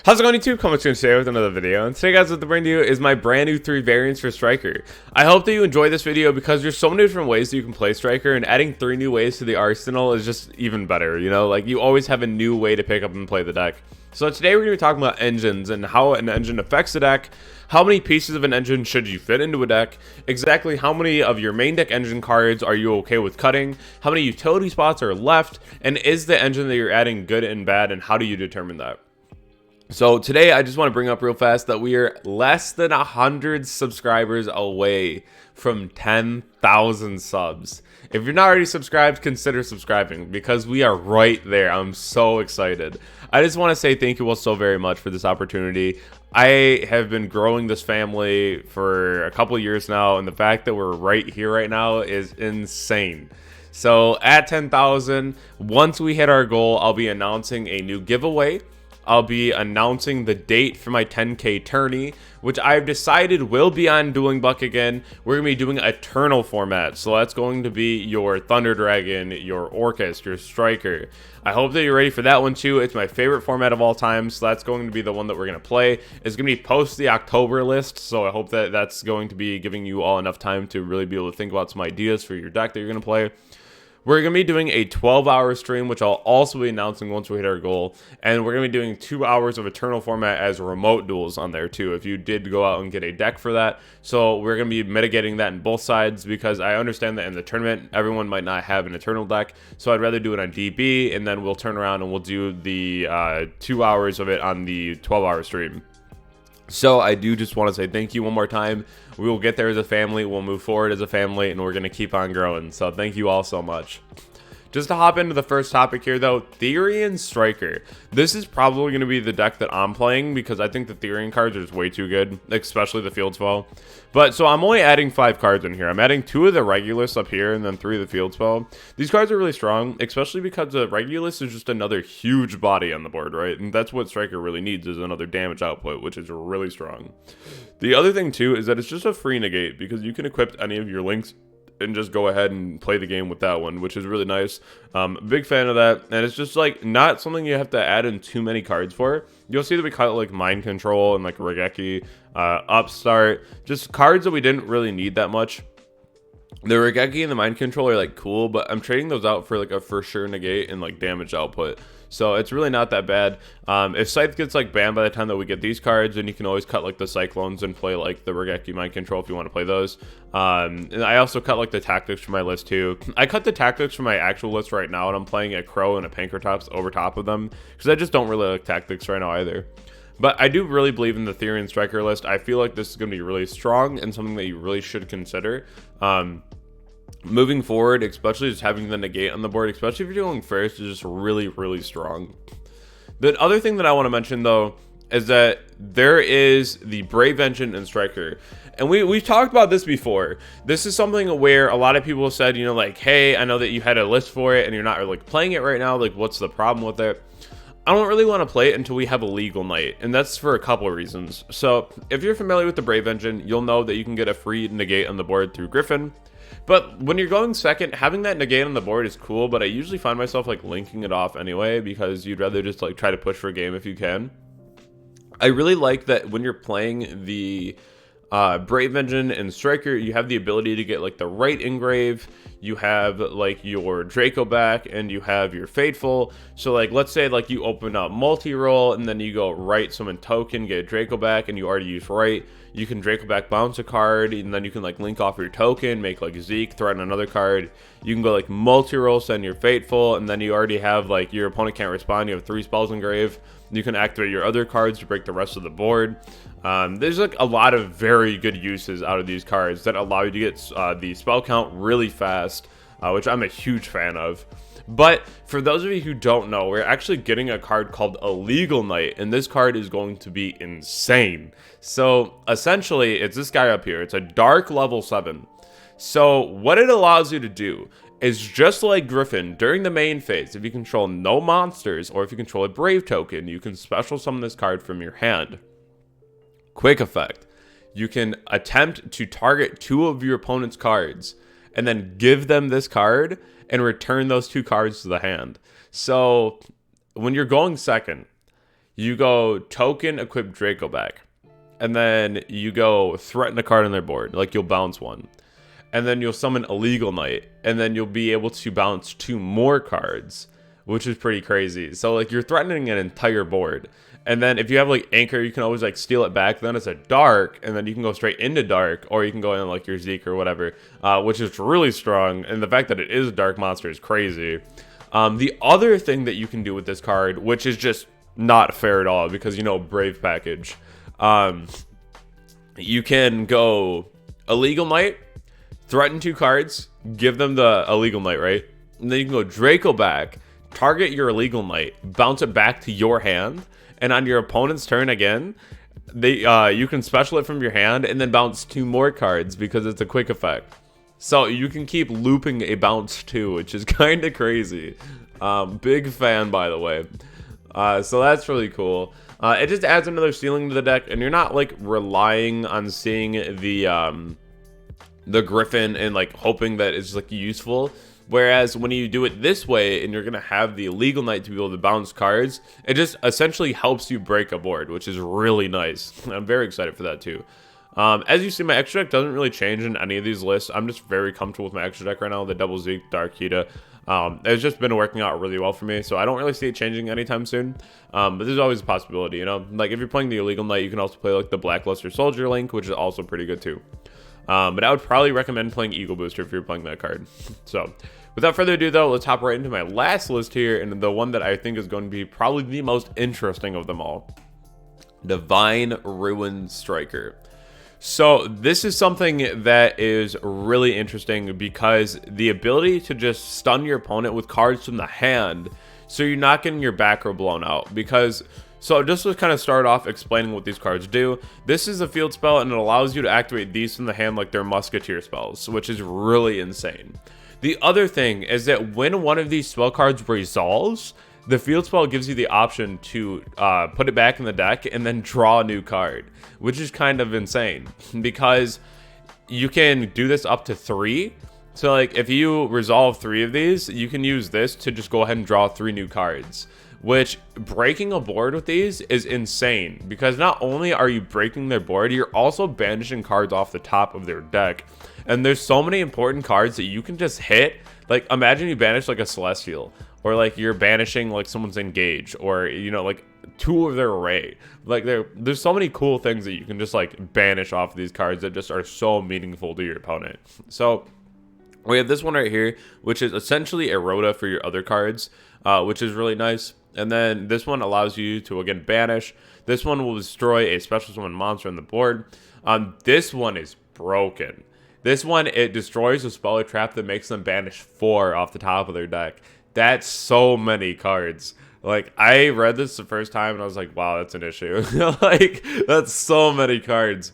How's it going, YouTube? Coming soon today with another video. And today, guys, what the brand new is my brand new 3 variants for Striker. I hope that you enjoy this video because there's so many different ways that you can play Striker, and adding 3 new ways to the arsenal is just even better. You know, like you always have a new way to pick up and play the deck. So today we're going to be talking about engines and how an engine affects the deck. How many pieces of an engine should you fit into a deck? Exactly how many of your main deck engine cards are you okay with cutting? How many utility spots are left? And is the engine that you're adding good and bad, and how do you determine that? So today I just want to bring up real fast that we are less than 100 subscribers away from 10,000 subs. If you're not already subscribed, consider subscribing because we are right there. I'm so excited. I just want to say thank you all so very much for this opportunity. I have been growing this family for a couple of years now, and the fact that we're right here right now is insane. So at 10,000, once we hit our goal, I'll be announcing a new giveaway. I'll be announcing the date for my 10K tourney, which I've decided will be on Dueling Buck again. We're going to be doing Eternal format, so that's going to be your Thunder Dragon, your Orcust, your Striker. I hope that you're ready for that one too. It's my favorite format of all time, so that's going to be the one that we're going to play. It's going to be post the October list, so I hope that that's going to be giving you all enough time to really be able to think about some ideas for your deck that you're going to play. We're going to be doing a 12-hour stream, which I'll also be announcing once we hit our goal. And we're going to be doing 2 hours of Eternal format as remote duels on there, too, if you did go out and get a deck for that. So we're going to be mitigating that in both sides because I understand that in the tournament, everyone might not have an Eternal deck. So I'd rather do it on DB, and then we'll turn around and we'll do the 2 hours of it on the 12-hour stream. So I do just want to say thank you one more time. We will get there as a family. We'll move forward as a family, and we're going to keep on growing. So thank you all so much. Just to hop into the first topic here, though, Therion Striker. This is probably going to be the deck that I'm playing because I think the Therion cards are just way too good, especially the Field Spell. But so I'm only adding 5 cards in here. I'm adding 2 of the Regulus up here and then 3 of the Field Spell. These cards are really strong, especially because the Regulus is just another huge body on the board, right? And that's what Striker really needs, is another damage output, which is really strong. The other thing, too, is that it's just a free negate because you can equip any of your links and just go ahead and play the game with that one, which is really nice. Big fan of that, and it's just like not something you have to add in too many cards for. You'll see that we cut like Mind Control and like Regeki, Upstart, just cards that we didn't really need that much. The Regeki and the Mind Control are like cool, but I'm trading those out for like a for sure negate and like damage output. So it's really not that bad. If Scythe gets like banned by the time that we get these cards, then you can always cut like the Cyclones and play like the Regeki Mind Control if you want to play those. And I also cut like the Tactics from my list too. I cut the Tactics from my actual list right now, and I'm playing a Crow and a Pankratops over top of them because I just don't really like Tactics right now either. But I do really believe in the Therion Striker list. I feel like this is going to be really strong and something that you really should consider. Moving forward, especially just having the negate on the board, especially if you're going first, is just really, really strong. The other thing that I want to mention, though, is that there is the Brave engine in Striker. And we've talked about this before. This is something where a lot of people said, you know, like, hey, I know that you had a list for it and you're not like playing it right now. Like, what's the problem with it? I don't really want to play it until we have a legal night, and that's for a couple of reasons. So if you're familiar with the Brave engine, you'll know that you can get a free negate on the board through Griffin. But when you're going second, having that negate on the board is cool, but I usually find myself like linking it off anyway because you'd rather just like try to push for a game if you can. I really like that when you're playing the Brave engine and Striker, you have the ability to get like the right engrave, you have like your Draco back, and you have your Fateful. So like let's say like you open up multi-roll and then you go right summon token, get a Draco back, and you already use right. You can Draco back bounce a card, and then you can like link off your token, make like Zeke, threaten another card. You can go like multi-roll, send your Fateful, and then you already have like your opponent can't respond. You have 3 spells engraved. You can activate your other cards to break the rest of the board. There's like a lot of very good uses out of these cards that allow you to get the spell count really fast, which I'm a huge fan of. But for those of you who don't know, we're actually getting a card called Illegal Knight, and this card is going to be insane. So essentially, it's this guy up here. It's a dark level 7. So what it allows you to do is just like Griffin, during the main phase, if you control no monsters or if you control a Brave token, you can special summon this card from your hand. Quick effect. You can attempt to target 2 of your opponent's cards and then give them this card and return those 2 cards to the hand. So when you're going second, you go token equip Draco back. And then you go threaten a card on their board. Like, you'll bounce one. And then you'll summon Illegal Knight. And then you'll be able to bounce 2 more cards, which is pretty crazy. So, like, you're threatening an entire board. And then if you have, like, Anchor, you can always, like, steal it back. Then it's a Dark. And then you can go straight into Dark. Or you can go in, like, your Zeke or whatever. Which is really strong. And the fact that it is a Dark monster is crazy. The other thing that you can do with this card, which is just not fair at all. Because, you know, Brave package. You can go Illegal Knight, threaten 2 cards, give them the Illegal Knight, right? And then you can go Draco back, target your Illegal Knight, bounce it back to your hand, and on your opponent's turn again, you can special it from your hand and then bounce 2 more cards because it's a quick effect. So you can keep looping a bounce too, which is kind of crazy. Big fan, by the way. So that's really cool. It just adds another ceiling to the deck, and you're not like relying on seeing the Griffin and like hoping that it's like useful. Whereas when you do it this way and you're gonna have the Illegal Knight to be able to bounce cards, it just essentially helps you break a board, which is really nice. I'm very excited for that too. As you see, my extra deck doesn't really change in any of these lists. I'm just very comfortable with my extra deck right now, the Double Zeke, Dark Hita. It's just been working out really well for me, so I don't really see it changing anytime soon. But there's always a possibility, you know? Like, if you're playing the Illegal Knight, you can also play, like, the Blackluster Soldier Link, which is also pretty good, too. But I would probably recommend playing Eagle Booster if you're playing that card. So, without further ado, though, let's hop right into my last list here, and the one that I think is going to be probably the most interesting of them all. Divine Ruin Striker. So this is something that is really interesting because the ability to just stun your opponent with cards from the hand, so you're not getting your back row blown out. Because, so just to kind of start off explaining what these cards do, this is a field spell and it allows you to activate these from the hand like they're Musketeer spells, which is really insane. The other thing is that when one of these spell cards resolves, the field spell gives you the option to put it back in the deck and then draw a new card, which is kind of insane because you can do this up to 3. So like if you resolve 3 of these, you can use this to just go ahead and draw 3 new cards, which breaking a board with these is insane because not only are you breaking their board, you're also banishing cards off the top of their deck. And there's so many important cards that you can just hit. Like imagine you banish like a Celestial, or like you're banishing like someone's Engage, or you know, like 2 of their array. Like there's so many cool things that you can just like banish off of these cards that just are so meaningful to your opponent. So we have this one right here, which is essentially a Rhoda for your other cards, which is really nice. And then this one allows you to again banish. This one will destroy a special summon monster on the board. This one is broken. This one, it destroys a spell or trap that makes them banish 4 off the top of their deck. That's so many cards. Like, I read this the first time and I was like, wow, that's an issue. Like, that's so many cards.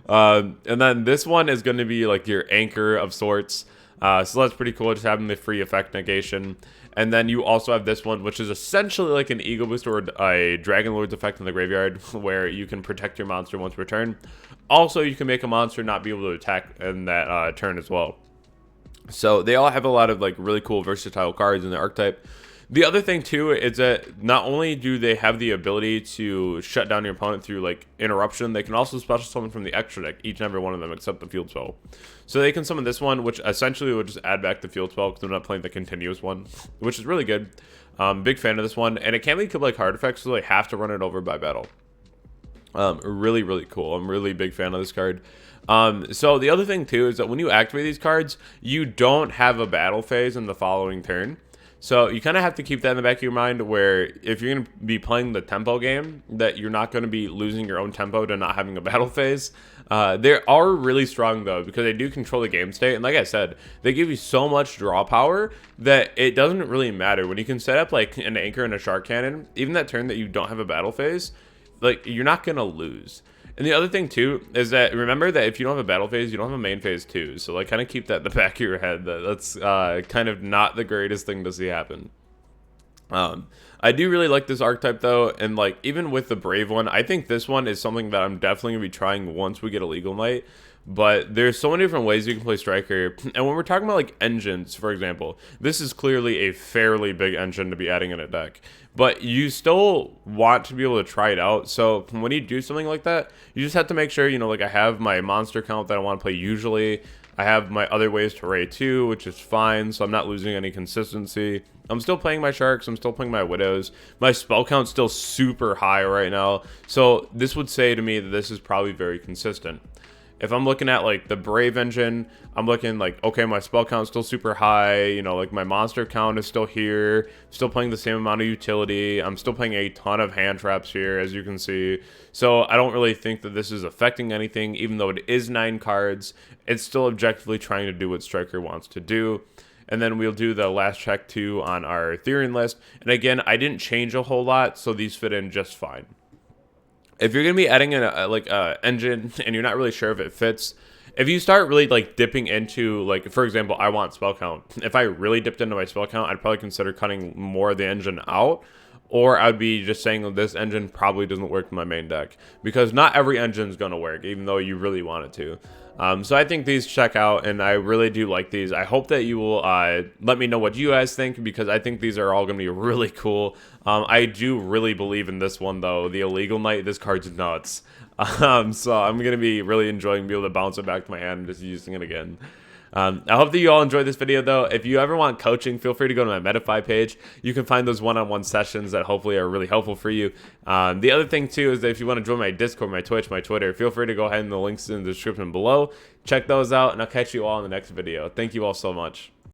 And then this one is going to be like your anchor of sorts. So that's pretty cool, just having the free effect negation. And then you also have this one, which is essentially like an Ego Boost or a Dragon Lord's effect in the graveyard, where you can protect your monster once per turn. Also, you can make a monster not be able to attack in that turn as well. So they all have a lot of like really cool versatile cards in the archetype. The other thing too is that not only do they have the ability to shut down your opponent through like interruption, they can also special summon from the extra deck, each and every one of them except the field spell. So they can summon this one, which essentially would just add back the field spell because they're not playing the continuous one, which is really good. Big fan of this one, and it can be killed like hard effects, so they have to run it over by battle. Really, really cool. I'm really big fan of this card. So the other thing too is that when you activate these cards, you don't have a battle phase in the following turn. So you kind of have to keep that in the back of your mind, where if you're going to be playing the tempo game, that you're not going to be losing your own tempo to not having a battle phase. They are really strong though, because they do control the game state. And like I said, they give you so much draw power that it doesn't really matter. When you can set up like an anchor and a shark cannon, even that turn that you don't have a battle phase, like you're not going to lose. And the other thing too is that remember that if you don't have a battle phase, you don't have a main phase too. So like kind of keep that in the back of your head. That's kind of not the greatest thing to see happen. I do really like this archetype though, and like even with the Brave one, I think this one is something that I'm definitely gonna be trying once we get Illegal Knight. But there's so many different ways you can play Striker. And when we're talking about like engines, for example, this is clearly a fairly big engine to be adding in a deck. But you still want to be able to try it out. So when you do something like that, you just have to make sure, you know, like I have my monster count that I want to play usually. I have my other ways to raid too, which is fine, so I'm not losing any consistency. I'm still playing my Sharks, I'm still playing my Widows. My spell count's still super high right now, so this would say to me that this is probably very consistent. If I'm looking at like the Brave engine, I'm looking like, okay, my spell count's still super high, you know, like my monster count is still here, still playing the same amount of utility, I'm still playing a ton of hand traps here, as you can see. So I don't really think that this is affecting anything, even though it is 9 cards, it's still objectively trying to do what Striker wants to do. And then we'll do the last check too on our Therion list. And again, I didn't change a whole lot, so these fit in just fine. If you're going to be adding in a engine and you're not really sure if it fits, if you start really like dipping into, like, for example, I want spell count. If I really dipped into my spell count, I'd probably consider cutting more of the engine out. Or I'd be just saying that this engine probably doesn't work in my main deck. Because not every engine is going to work, even though you really want it to. So I think these check out, and I really do like these. I hope that you will let me know what you guys think, because I think these are all going to be really cool. I do really believe in this one, though. The Illegal Knight, this card's nuts. So I'm going to be really enjoying being able to bounce it back to my hand and just using it again. I hope that you all enjoyed this video, though. If you ever want coaching, feel free to go to my Medify page. You can find those one-on-one sessions that hopefully are really helpful for you. The other thing, too, is that if you want to join my Discord, my Twitch, my Twitter, feel free to go ahead, and the links in the description below. Check those out, and I'll catch you all in the next video. Thank you all so much.